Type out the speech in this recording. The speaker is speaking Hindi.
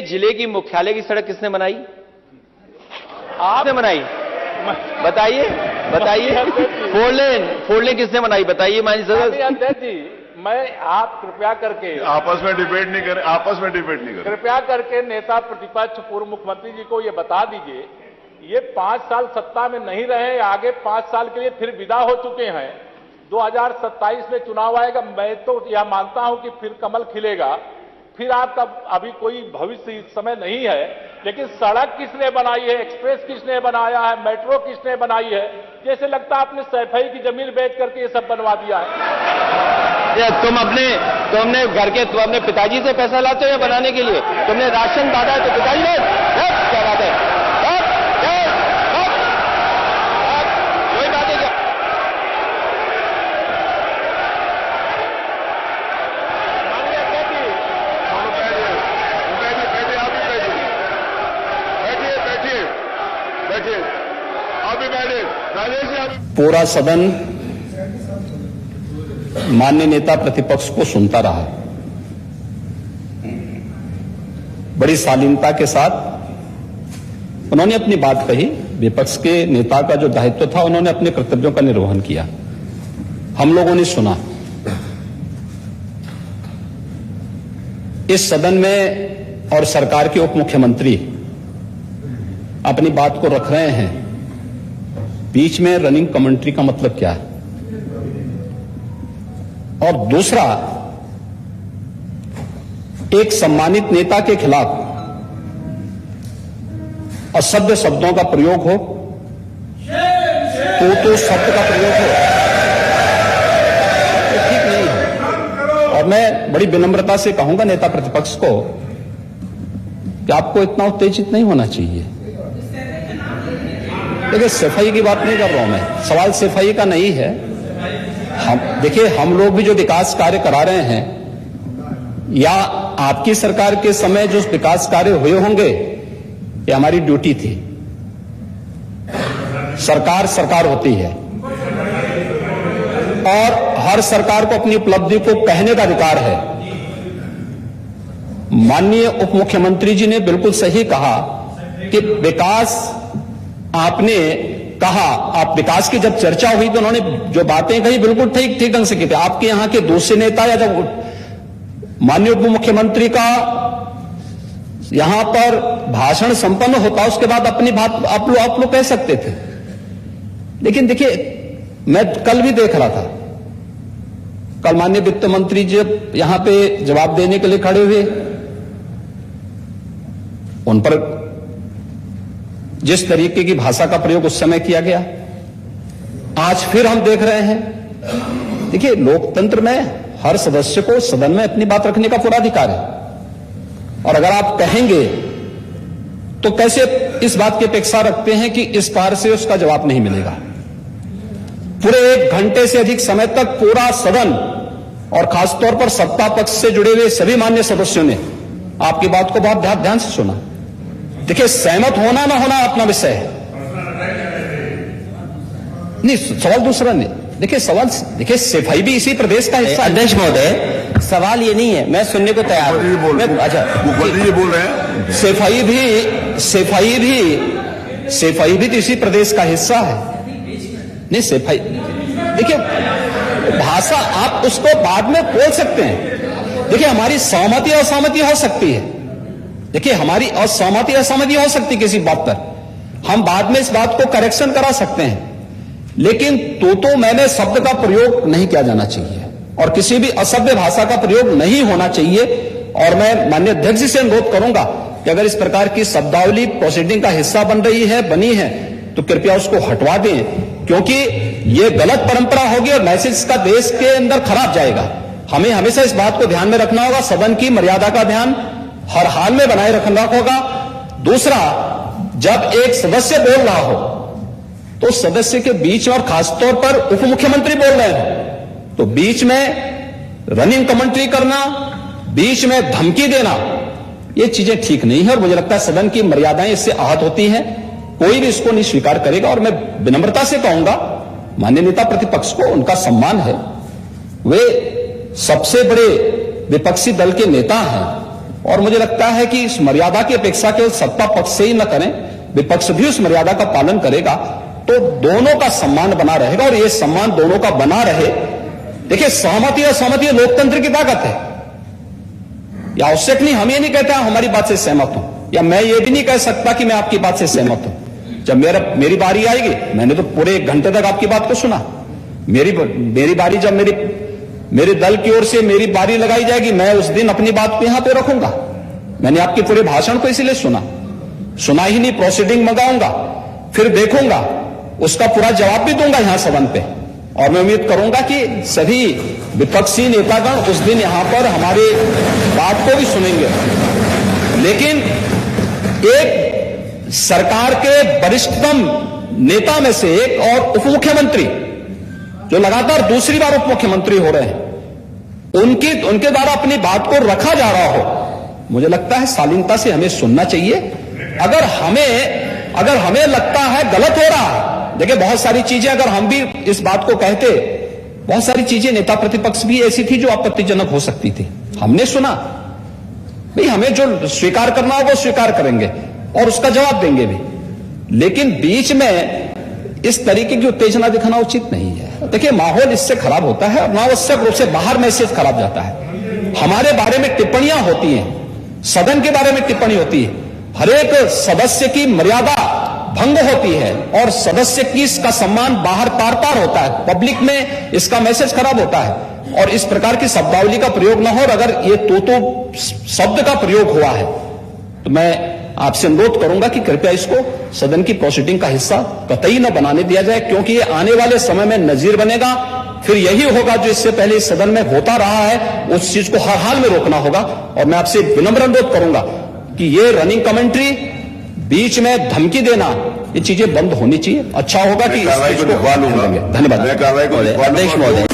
जिले की मुख्यालय की सड़क किसने बनाई? आपने बनाई? बताइए बताइए। फोर लेन किसने बनाई बताइए? अध्यक्ष जी, मैं आप कृपया करके आपस में डिबेट नहीं करें। कृपया करके नेता प्रतिपक्ष पूर्व मुख्यमंत्री जी को ये बता दीजिए, ये 5 साल सत्ता में नहीं रहे, आगे 5 साल के लिए फिर विदा हो चुके हैं। 2027 में चुनाव आएगा, मैं तो यह मानता हूं कि फिर कमल खिलेगा, फिर आपका अभी कोई भविष्य इस समय नहीं है, लेकिन सड़क किसने बनाई है, एक्सप्रेस किसने बनाया है, मेट्रो किसने बनाई है? जैसे लगता है आपने सैफई की जमीन बेच करके ये सब बनवा दिया है। तुम अपने पिताजी से पैसा लाते हो या बनाने के लिए? तुमने राशन बांटा है तो पिताजी ने क्या बात है? कोई बात है क्या? पूरा सदन माननीय नेता प्रतिपक्ष को सुनता रहा। बड़ी शालीनता के साथ उन्होंने अपनी बात कही। विपक्ष के नेता का जो दायित्व था, उन्होंने अपने कर्तव्यों का निर्वहन किया। हम लोगों ने सुना। इस सदन में और सरकार के उप मुख्यमंत्री अपनी बात को रख रहे हैं, बीच में रनिंग कमेंट्री का मतलब क्या है? और दूसरा, एक सम्मानित नेता के खिलाफ असभ्य शब्दों का प्रयोग हो, तो शब्द का प्रयोग हो, तो ठीक नहीं है। और मैं बड़ी विनम्रता से कहूंगा नेता प्रतिपक्ष को कि आपको इतना उत्तेजित नहीं होना चाहिए। देखिए, सफाई की बात नहीं कर रहा हूं मैं, सवाल सफाई का नहीं है। हम लोग भी जो विकास कार्य करा रहे हैं, या आपकी सरकार के समय जो विकास कार्य हुए होंगे, ये हमारी ड्यूटी थी। सरकार होती है और हर सरकार को अपनी उपलब्धि को कहने का अधिकार है। माननीय उप मुख्यमंत्री जी ने बिल्कुल सही कहा कि विकास, आपने कहा, आप विकास की जब चर्चा हुई तो उन्होंने जो बातें कही बिल्कुल ठीक ढंग से की थी। आपके यहां के दूसरे नेता या जब माननीय उप मुख्यमंत्री का यहां पर भाषण संपन्न होता, उसके बाद अपनी बात आप लोग कह सकते थे। लेकिन देखिए, मैं कल भी देख रहा था, कल माननीय वित्त मंत्री जी यहां पे जवाब देने के लिए खड़े हुए, उन पर जिस तरीके की भाषा का प्रयोग उस समय किया गया, आज फिर हम देख रहे हैं। देखिए, लोकतंत्र में हर सदस्य को सदन में अपनी बात रखने का पूरा अधिकार है, और अगर आप कहेंगे तो कैसे इस बात की अपेक्षा रखते हैं कि इस पार से उसका जवाब नहीं मिलेगा? पूरे 1 घंटे से अधिक समय तक पूरा सदन और खासतौर पर सत्ता पक्ष से जुड़े हुए सभी मान्य सदस्यों ने आपकी बात को बहुत ध्यान से सुना। देखिए, सहमत होना ना होना अपना विषय है, नहीं, सवाल दूसरा नहीं। देखिए, सफाई भी इसी प्रदेश का हिस्सा है। अध्यक्ष महोदय, सवाल ये नहीं है, मैं सुनने को तैयार हूं। अच्छा, मुख्यमंत्री जी बोल रहे हैं, सफाई भी तो इसी प्रदेश का हिस्सा है। नहीं, सफाई, देखिए, भाषा आप उसको बाद में बोल सकते हैं। देखिए, हमारी सहमति असहमति हो सकती है। देखिए, हमारी असहमति असहमति हो सकती है किसी बात पर, हम बाद में इस बात को करेक्शन करा सकते हैं, लेकिन तो मैंने शब्द का प्रयोग नहीं किया जाना चाहिए और किसी भी असभ्य भाषा का प्रयोग नहीं होना चाहिए। और मैं माननीय अध्यक्ष जी से अनुरोध करूंगा कि अगर इस प्रकार की शब्दावली प्रोसीडिंग का हिस्सा बनी है तो कृपया उसको हटवा दें, क्योंकि ये गलत परंपरा होगी और मैसेज का देश के अंदर खराब जाएगा। हमें हमेशा इस बात को ध्यान में रखना होगा, सदन की मर्यादा का ध्यान हर हाल में बनाए रखना होगा। दूसरा, जब एक सदस्य बोल रहा हो तो सदस्य के बीच में, और खासतौर पर उप मुख्यमंत्री बोल रहे हैं, तो बीच में रनिंग कमेंट्री करना, बीच में धमकी देना, ये चीजें ठीक नहीं है। और मुझे लगता है सदन की मर्यादाएं इससे आहत होती हैं, कोई भी इसको नहीं स्वीकार करेगा। और मैं विनम्रता से कहूंगा माननीय नेता प्रतिपक्ष को, उनका सम्मान है, वे सबसे बड़े विपक्षी दल के नेता हैं और मुझे लगता है कि इस मर्यादा की अपेक्षा केवल सत्ता पक्ष से ही न करें, विपक्ष भी उस मर्यादा का पालन करेगा तो दोनों का सम्मान बना रहेगा। और ये सम्मान दोनों का बना रहे, देखिए सहमति और सहमति लोकतंत्र की ताकत है। या आवश्यक नहीं, हम ये नहीं कहते हमारी बात से सहमत हूं, या मैं ये भी नहीं कह सकता कि मैं आपकी बात से सहमत हूं। जब मेरी बारी आएगी, मैंने तो पूरे 1 घंटे तक आपकी बात को सुना। मेरी बारी जब मेरे दल की ओर से मेरी बारी लगाई जाएगी, मैं उस दिन अपनी बात को यहां पे रखूंगा। मैंने आपके पूरे भाषण को इसीलिए सुना ही नहीं, प्रोसीडिंग मंगाऊंगा, फिर देखूंगा, उसका पूरा जवाब भी दूंगा यहां सदन पे। और मैं उम्मीद करूंगा कि सभी विपक्षी नेतागण उस दिन यहां पर हमारी बात को भी सुनेंगे। लेकिन एक सरकार के वरिष्ठतम नेता में से एक और उप मुख्यमंत्री जो लगातार दूसरी बार उप मुख्यमंत्री हो रहे हैं, उनके द्वारा अपनी बात को रखा जा रहा हो, मुझे लगता है शालीनता से हमें सुनना चाहिए। अगर हमें लगता है गलत हो रहा है, देखिए बहुत सारी चीजें अगर हम भी इस बात को कहते, बहुत सारी चीजें नेता प्रतिपक्ष भी ऐसी थी जो आपत्तिजनक हो सकती थी, हमने सुना। भाई हमें जो स्वीकार करना होगा स्वीकार करेंगे और उसका जवाब देंगे भी, लेकिन बीच में इस तरीके की उत्तेजना दिखाना उचित नहीं है। देखिए माहौल इससे खराब होता है और अनावश्यक रूप से बाहर मैसेज खराब जाता है। हमारे बारे में टिप्पणियां होती हैं, सदन के बारे में टिप्पणी होती है, हर एक सदस्य की मर्यादा भंग होती है और सदस्य की इसका सम्मान बाहर तार तार होता है, पब्लिक में इसका मैसेज खराब होता है। और इस प्रकार की शब्दावली का प्रयोग न हो, और अगर ये तो शब्द का प्रयोग हुआ है तो मैं आपसे अनुरोध करूंगा कि कृपया इसको सदन की प्रोसीडिंग का हिस्सा कतई न बनाने दिया जाए, क्योंकि ये आने वाले समय में नजीर बनेगा। फिर यही होगा जो इससे पहले इस सदन में होता रहा है, उस चीज को हर हाल में रोकना होगा। और मैं आपसे विनम्र अनुरोध करूंगा कि ये रनिंग कमेंट्री, बीच में धमकी देना, ये चीजें बंद होनी चाहिए। अच्छा होगा कि कार्रवाई को लिखवा लूंगा। धन्यवाद मैं कार्रवाई को लिखवा लूंगा। अध्यक्ष महोदय